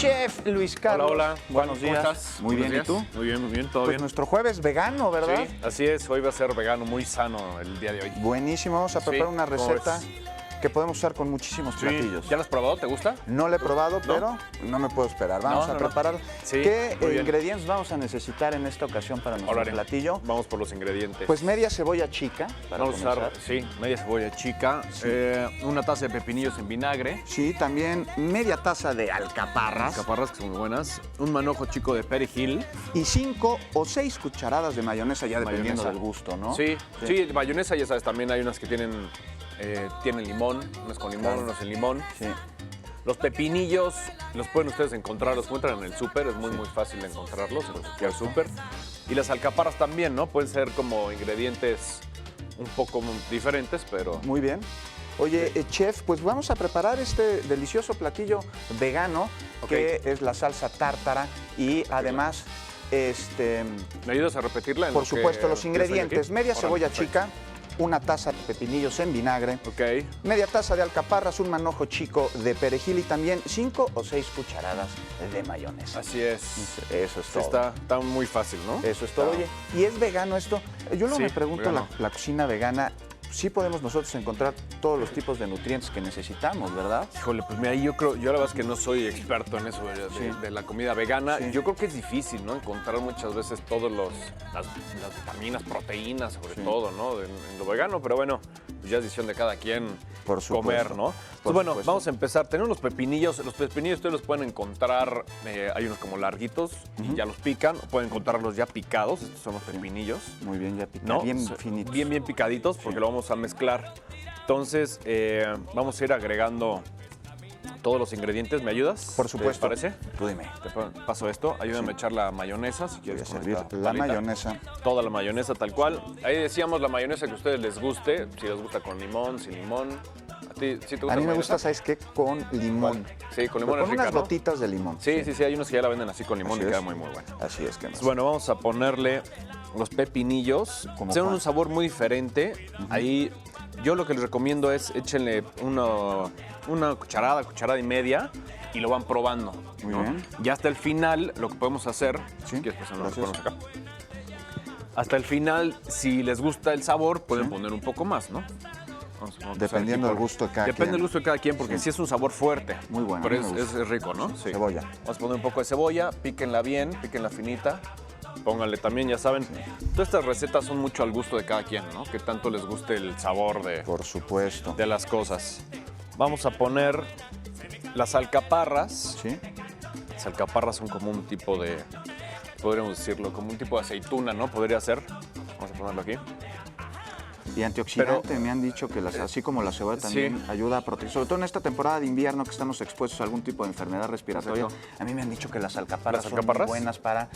Chef Luis Carlos. Hola, hola. Buenos días. ¿Cómo estás? Muy bien, ¿y tú? Muy bien, todo Pues bien. nuestro jueves vegano, ¿verdad? Sí, así es. Hoy va a ser vegano, muy sano el día de hoy. Buenísimo. Vamos a preparar una ¿cómo receta ves? que podemos usar con muchísimos platillos. ¿Ya lo has probado? ¿Te gusta? No lo he probado, pero no me puedo esperar. Vamos a preparar. Sí, ¿Qué muy bien. ingredientes vamos a necesitar en esta ocasión para nuestro Órale, platillo? Vamos por los ingredientes. Pues media cebolla chica, para vamos a comenzar. usar, media cebolla chica, una taza de pepinillos en vinagre, Sí, también media taza de alcaparras. caparras que son muy buenas, un manojo chico de perejil. Y 5 o 6 cucharadas de mayonesa, ya dependiendo Mayonesa. del gusto, ¿no? Sí, mayonesa, ya sabes, también hay unas que tienen limón, unas con limón, Claro. unas sin limón. Sí. Los pepinillos los pueden ustedes encontrar, los encuentran en el súper, es muy fácil de encontrarlos en cualquier súper. Y las alcaparras también, ¿no? Pueden ser como ingredientes un poco diferentes, pero... Muy bien. Oye, chef, pues vamos a preparar este delicioso platillo vegano, que es la salsa tártara y además, ¿Me ayudas a repetirla? por supuesto, los ingredientes. Media cebolla perfecto. chica, una taza de pepinillos en vinagre, Ok. media taza de alcaparras, un manojo chico de perejil y también 5 o 6 cucharadas de mayonesa. Así es. Eso es Sí, todo. está muy fácil, ¿no? Eso es todo. Oye, ¿y es vegano esto? Yo luego Sí, me pregunto, vegano. la cocina vegana, sí podemos nosotros encontrar todos los tipos de nutrientes que necesitamos, ¿verdad? Híjole, pues mira, yo la verdad es que no soy experto en eso de la comida vegana. Sí. Yo creo que es difícil, ¿no? Encontrar muchas veces todas las vitaminas, proteínas, sobre todo, ¿no? En lo vegano, pero bueno, pues ya es decisión de cada quien Por supuesto. comer, ¿no? Entonces, bueno, supuesto. vamos a empezar. Tenemos los pepinillos. Los pepinillos ustedes los pueden encontrar, hay unos como larguitos y ya los pican. O pueden encontrarlos ya picados. Estos son los pepinillos. Muy bien, ya pica, ¿No? bien finitos. Bien picaditos porque lo vamos a mezclar. Entonces, vamos a ir agregando todos los ingredientes. ¿Me ayudas? Por supuesto. ¿Te parece? Tú dime. Te paso esto. Ayúdame a echar la mayonesa, si Voy a quieres. con servir esta la palita. mayonesa. Toda la mayonesa tal cual. Ahí decíamos la mayonesa que a ustedes les guste. Si les gusta con limón, sin limón. ¿A ti sí te gusta A mí la me gusta, mayonesa? ¿sabes qué? Con limón. Sí, con limón Con es rica, unas ¿no? gotitas de limón. Sí, hay unos que ya la venden así con limón Así y queda es. muy buena. Así es que no. Pues bueno, vamos a ponerle los pepinillos. ¿Cómo Tienen cuál? un sabor muy diferente. Ahí yo lo que les recomiendo es échenle una cucharada y media y lo van probando. Muy ¿no? bien. Y hasta el final lo que podemos hacer, Sí, si quieres, pues, lo gracias. ponemos acá. Hasta el final, si les gusta el sabor, pueden poner un poco más, ¿no? Vamos a empezar Dependiendo aquí del gusto de cada Depende quien. del gusto de cada quien, porque sí es un sabor fuerte. Muy bueno, Pero a mí me gusta. es rico, ¿no? Sí. Cebolla. Vamos a poner un poco de cebolla, píquenla bien, píquenla finita. Pónganle también, ya saben, todas estas recetas son mucho al gusto de cada quien, ¿no? Que tanto les guste el sabor Por supuesto. de las cosas. Vamos a poner las alcaparras. ¿Sí? Las alcaparras son como un tipo de, podríamos decirlo, como un tipo de aceituna, ¿no? Podría ser. Vamos a ponerlo aquí. Y antioxidante, Pero- me han dicho que así como la cebolla también ayuda a proteger, sobre todo en esta temporada de invierno que estamos expuestos a algún tipo de enfermedad respiratoria. Exacto. A mí me han dicho que las alcaparras, ¿Las alcaparras? son muy buenas para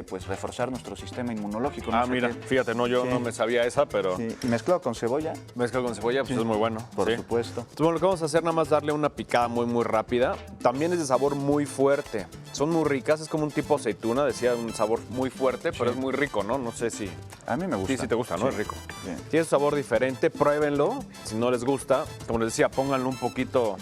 pues reforzar nuestro sistema inmunológico. No Ah, sé mira, qué- fíjate, no, yo Sí. no me sabía esa, pero Sí, y mezclado con cebolla, mezcla con cebolla, pues es muy bueno. por sí. supuesto. Entonces, bueno, lo que vamos a hacer nada más darle una picada muy rápida. También es de sabor muy fuerte. Son muy ricas, es como un tipo aceituna, decía, un sabor muy fuerte, pero es muy rico, ¿no? No sé si... A mí me gusta. Sí te gusta, ¿no? Sí. Es rico. Bien. Tiene un sabor diferente, pruébenlo. Si no les gusta, como les decía, pónganlo un poquito.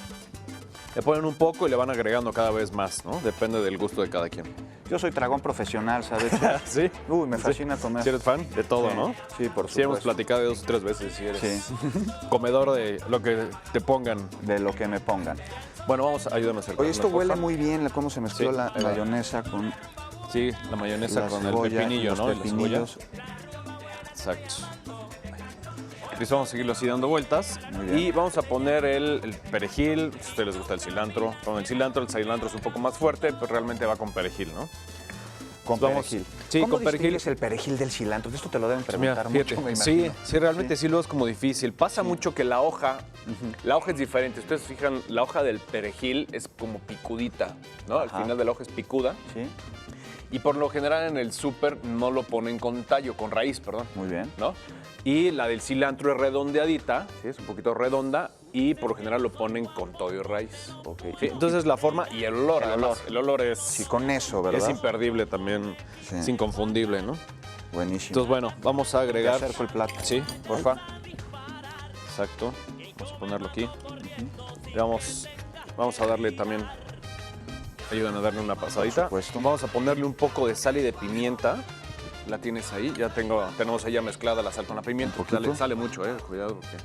Le ponen un poco y le van agregando cada vez más, ¿no? Depende del gusto de cada quien. Yo soy tragón profesional, ¿sabes? ¿Sí? Uy, me fascina comer. Si eres fan de todo, Sí, ¿no? sí, por Sí, hemos supuesto. platicado 2 o 3 veces si eres Sí. comedor de lo que te pongan. De lo que me pongan. Bueno, ayúdame a hacer. Oye, esto huele muy bien, cómo se mezcló Sí, la ahí va. mayonesa con Sí, la mayonesa la con cebolla, el pepinillo, los ¿no? Y la pepinillos. cebolla. Exacto. Listo, vamos a seguirlo así dando vueltas. Muy bien. Y vamos a poner el perejil. Si a ustedes les gusta el cilantro, con el cilantro es un poco más fuerte, pero realmente va con perejil, ¿no? Con Vamos- perejil. sí, ¿Cómo con perejil. distingues el perejil del cilantro? De esto te lo deben Pues mira, preguntar mucho, me sí, imagino. sí, realmente sí. Luego es como difícil. Pasa mucho que la hoja es diferente. Ustedes se fijan, la hoja del perejil es como picudita, ¿no? Ajá. Al final de la hoja es picuda. Sí, Y por lo general en el súper no lo ponen con tallo, con raíz, perdón. muy bien. ¿No? Y la del cilantro es redondeadita, ¿sí? Es un poquito redonda y por lo general lo ponen con todo y raíz. Ok. ¿Sí? Entonces la forma y el olor, además. El olor es, Sí, con eso, ¿verdad? es imperdible también, Sí. es inconfundible, ¿no? Buenísimo. Entonces, bueno, vamos a agregar... Te acerco el plato. Sí, porfa. Exacto. Vamos a ponerlo aquí. Y vamos a darle también Ayúdame a darle una pasadita. Por supuesto. Vamos a ponerle un poco de sal y de pimienta. La tienes ahí, tenemos ahí ya mezclada la sal con la pimienta. Un poquito. Sale mucho, cuidado. Porque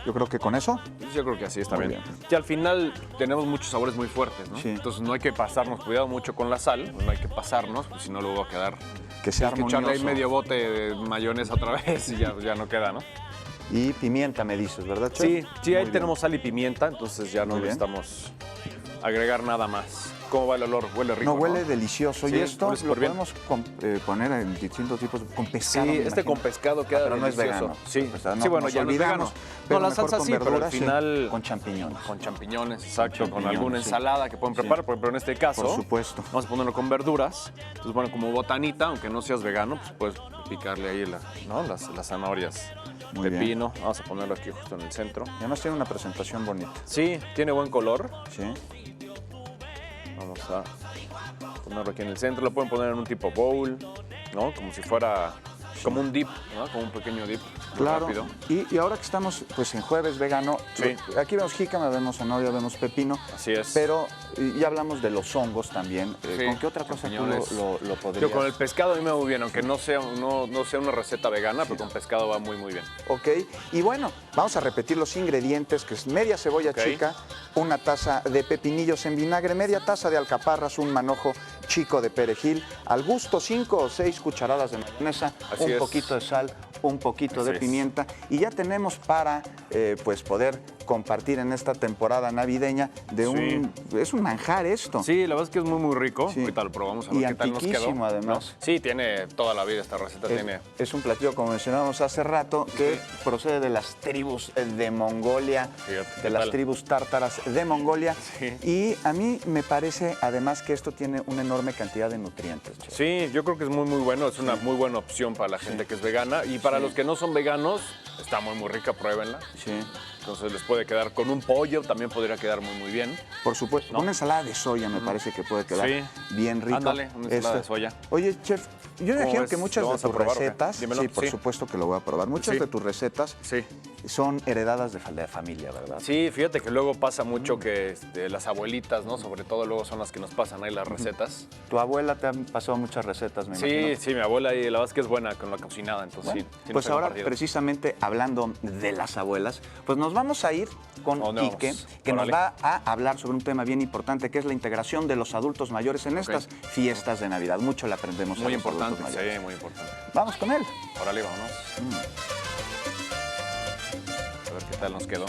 Yo creo que con eso. yo creo que así está Muy bien. bien. Y al final tenemos muchos sabores muy fuertes, ¿no? Sí. Entonces no hay que pasarnos, cuidado mucho con la sal, no hay que pasarnos, pues si no luego va a quedar... Que sea Hay que echarle ahí armonioso. medio bote de mayonesa otra vez y ya no queda, ¿no? Y pimienta, me dices, ¿verdad, chef? Sí, Muy ahí bien. tenemos sal y pimienta, entonces ya no Muy bien. necesitamos agregar nada más. ¿Cómo va el olor? Huele rico, No, huele delicioso. Sí, y esto huele lo súper bien. podemos poner en distintos tipos, con pescado. Sí, me este imagino. con pescado queda pero no es delicioso. vegano. Sí, Pesado, sí, bueno, nos ya no es olvidamos, vegano. pero No, la mejor salsa con sí, pero al verduras, sí, final... con champiñones. Con champiñones, exacto, con champiñones, alguna sí. ensalada que pueden Sí. preparar, por ejemplo, en este caso. Por supuesto. Vamos a ponerlo con verduras. Entonces, bueno, como botanita, aunque no seas vegano, pues puedes picarle ahí las zanahorias, Muy bien. pepino. Vamos a ponerlo aquí justo en el centro. Y además tiene una presentación bonita. Sí, tiene buen color. ¿Sí? Vamos a ponerlo aquí en el centro. Lo pueden poner en un tipo bowl, ¿no? Como si fuera como un dip, ¿no? Como un pequeño dip. muy Claro. rápido. Y ahora que estamos pues en jueves vegano, Sí. aquí vemos jícama, vemos zanahoria, vemos pepino. Así es. Pero ya hablamos de los hongos también. Sí, ¿Con qué otra cosa tú champiñones. lo podrías? Yo con el pescado a mí me va muy bien, aunque no sea una receta vegana, pero con pescado va muy bien. Ok, y bueno, vamos a repetir los ingredientes, que es media cebolla Ok. chica, una taza de pepinillos en vinagre, media taza de alcaparras, un manojo chico de perejil, al gusto 5 o 6 cucharadas de mayonesa, Así un es. poquito de sal, un poquito Así de es. pimienta, y ya tenemos para pues poder compartir en esta temporada navideña es un manjar esto. Sí, la verdad es que es muy rico. Sí. Ahorita lo probamos a Y ver qué tal nos quedó. antiquísimo, además. ¿No? Sí, tiene toda la vida esta receta. Tiene. Es un platillo, como mencionábamos hace rato, que procede de las tribus de Mongolia, Fíjate, de ¿qué las tal? tribus tártaras de Mongolia. Sí. Y a mí me parece, además, que esto tiene una enorme cantidad de nutrientes, chef. Sí, yo creo que es muy bueno. Es una muy buena opción para la gente que es vegana. Y para los que no son veganos, está muy rica, pruébenla. Sí. Entonces les puede quedar con un pollo, también podría quedar muy bien. Por supuesto. ¿No? Una ensalada de soya me parece que puede quedar Sí. bien rico. Ándale, una ensalada de soya. Oye, chef, yo me imagino ves? que muchas ¿Lo de vamos a tus probar o qué? recetas, Dímelo. sí, por Sí. supuesto que lo voy a probar, muchas Sí. de tus recetas Sí. son heredadas de familia, ¿verdad? Sí, fíjate que luego pasa mucho que las abuelitas, ¿no? Sobre todo luego son las que nos pasan ahí las recetas. Tu abuela te ha pasado muchas recetas, me Sí, imagino. sí, mi abuela y la verdad es que es buena con la cocinada, entonces Bueno, sí. pues tiene ahora, compartido. precisamente hablando de las abuelas, pues nos vamos a ir con ¿A dónde Quique, vamos? que Órale. nos va a hablar sobre un tema bien importante, que es la integración de los adultos mayores en estas fiestas de Navidad. Mucho le aprendemos a Muy los importante, adultos mayores. sí, muy importante. Vamos con él. Órale, vámonos. A ver qué tal nos quedó.